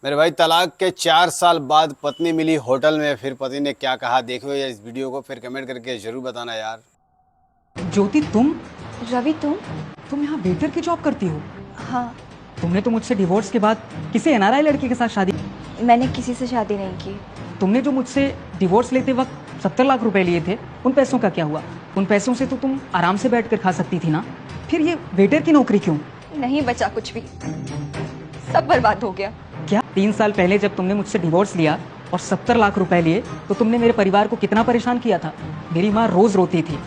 मेरे भाई तलाक के 4 साल बाद पत्नी मिली होटल में, फिर पति ने क्या कहा देखो या इस वीडियो को, फिर कमेंट करके जरूर बताना यार। ज्योति तुम रवि तुम यहाँ वेटर की जॉब करती हो? हाँ, तुमने तो मुझसे डिवोर्स के बाद किसी एनआरआई लड़के के साथ शादी। मैंने किसी से शादी नहीं की। तुमने जो मुझसे डिवोर्स लेते वक्त 70 लाख रुपए लिए थे, उन पैसों का क्या हुआ? उन पैसों से तो तुम आराम से बैठ कर खा सकती थी ना। फिर ये वेटर की नौकरी क्यों? नहीं बचा कुछ भी, सब बर्बाद हो गया। क्या 3 साल पहले जब तुमने मुझसे डिवोर्स लिया और 70 लाख रुपए लिए तो तुमने मेरे परिवार को कितना परेशान किया था? मेरी माँ रोज रोती थी।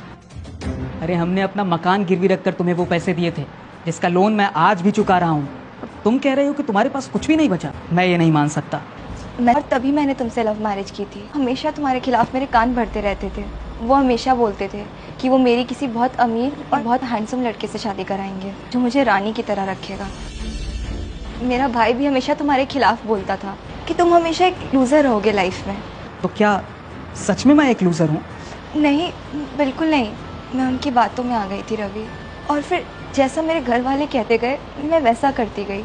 अरे हमने अपना मकान गिरवी रखकर तुम्हें वो पैसे दिए थे जिसका लोन मैं आज भी चुका रहा हूँ। तुम कह रहे हो कि तुम्हारे पास कुछ भी नहीं बचा। मैं ये नहीं मान सकता। और तभी मैंने तुमसे लव मैरिज की थी। हमेशा तुम्हारे खिलाफ मेरे कान भरते रहते थे। वो हमेशा बोलते थे कि वो मेरी किसी बहुत अमीर और बहुत हैंडसम लड़के से शादी कराएंगे जो मुझे रानी की तरह रखेगा। मेरा भाई भी हमेशा तुम्हारे खिलाफ बोलता था कि तुम हमेशा एक लूज़र रहोगे लाइफ में। तो क्या सच में मैं एक लूज़र हूँ? नहीं, बिल्कुल नहीं। मैं उनकी बातों में आ गई थी रवि, और फिर जैसा मेरे घर वाले कहते गए मैं वैसा करती गई।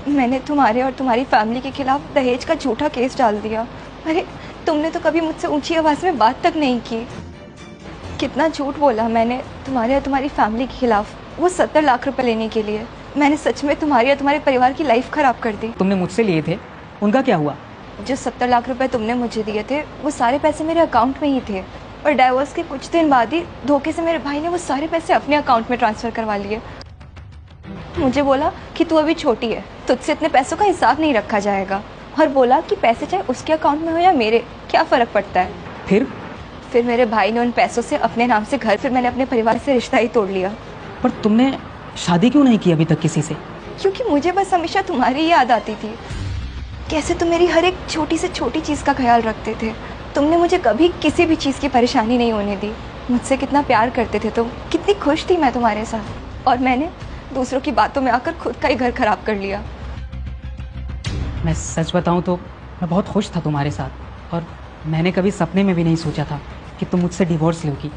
मैंने तुम्हारे और तुम्हारी फैमिली के खिलाफ दहेज का झूठा केस डाल दिया। अरे तुमने तो कभी मुझसे ऊंची आवाज़ में बात तक नहीं की। कितना झूठ बोला मैंने तुम्हारे और तुम्हारी फैमिली के खिलाफ, वो 70 लाख रुपए लेने के लिए। मैंने सच में तुम्हारी और तुम्हारे परिवार की लाइफ खराब कर दी। तुमने मुझसे लिए थे, उनका क्या हुआ? जो 70 लाख रुपए तुमने मुझे दिए थे वो सारे पैसे मेरे अकाउंट में ही थे, और डाइवोर्स के कुछ दिन बाद ही धोखे से मेरे भाई ने वो सारे पैसे अपने अकाउंट में ट्रांसफ़र करवा लिए। मुझे बोला कि तू अभी छोटी है, तुझसे इतने पैसों का हिसाब नहीं रखा जाएगा, और बोला कि पैसे चाहे उसके अकाउंट में हो या मेरे, क्या फ़र्क पड़ता है। फिर मेरे भाई ने उन पैसों से अपने नाम से घर, फिर मैंने अपने परिवार से रिश्ता ही तोड़ लिया। पर तुमने शादी क्यों नहीं की अभी तक किसी से? क्योंकि मुझे बस हमेशा तुम्हारी याद आती थी। कैसे तुम मेरी हर एक छोटी से छोटी चीज़ का ख्याल रखते थे। तुमने मुझे कभी किसी भी चीज़ की परेशानी नहीं होने दी। मुझसे कितना प्यार करते थे तुम, कितनी खुश थी मैं तुम्हारे साथ, और मैंने दूसरों की बातों में आकर खुद का ही घर खराब कर लिया। मैं सच बताऊं तो मैं बहुत खुश था तुम्हारे साथ, और मैंने कभी सपने में भी नहीं सोचा था कि तुम मुझसे डिवोर्स लोगी।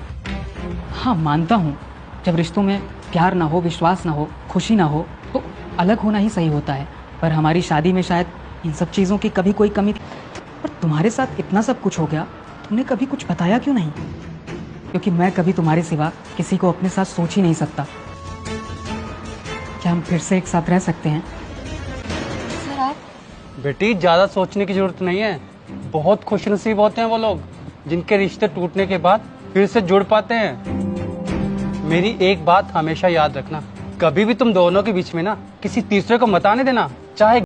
हाँ मानता हूँ, जब रिश्तों में प्यार ना हो, विश्वास ना हो, खुशी ना हो तो अलग होना ही सही होता है। पर हमारी शादी में शायद इन सब चीज़ों की कभी कोई कमी थी। पर तुम्हारे साथ इतना सब कुछ हो गया, तुमने कभी कुछ बताया क्यों नहीं? क्योंकि मैं कभी तुम्हारे सिवा किसी को अपने साथ सोच ही नहीं सकता। क्या हम फिर से एक साथ रह सकते हैं? सर आप बेटी ज़्यादा सोचने की जरूरत नहीं है। बहुत खुशनसीब होते हैं वो लोग जिनके रिश्ते टूटने के बाद फिर से जुड़ पाते हैं। मेरी एक बात हमेशा याद रखना, कभी भी तुम दोनों के बीच में ना किसी तीसरे को मत आने देना, चाहे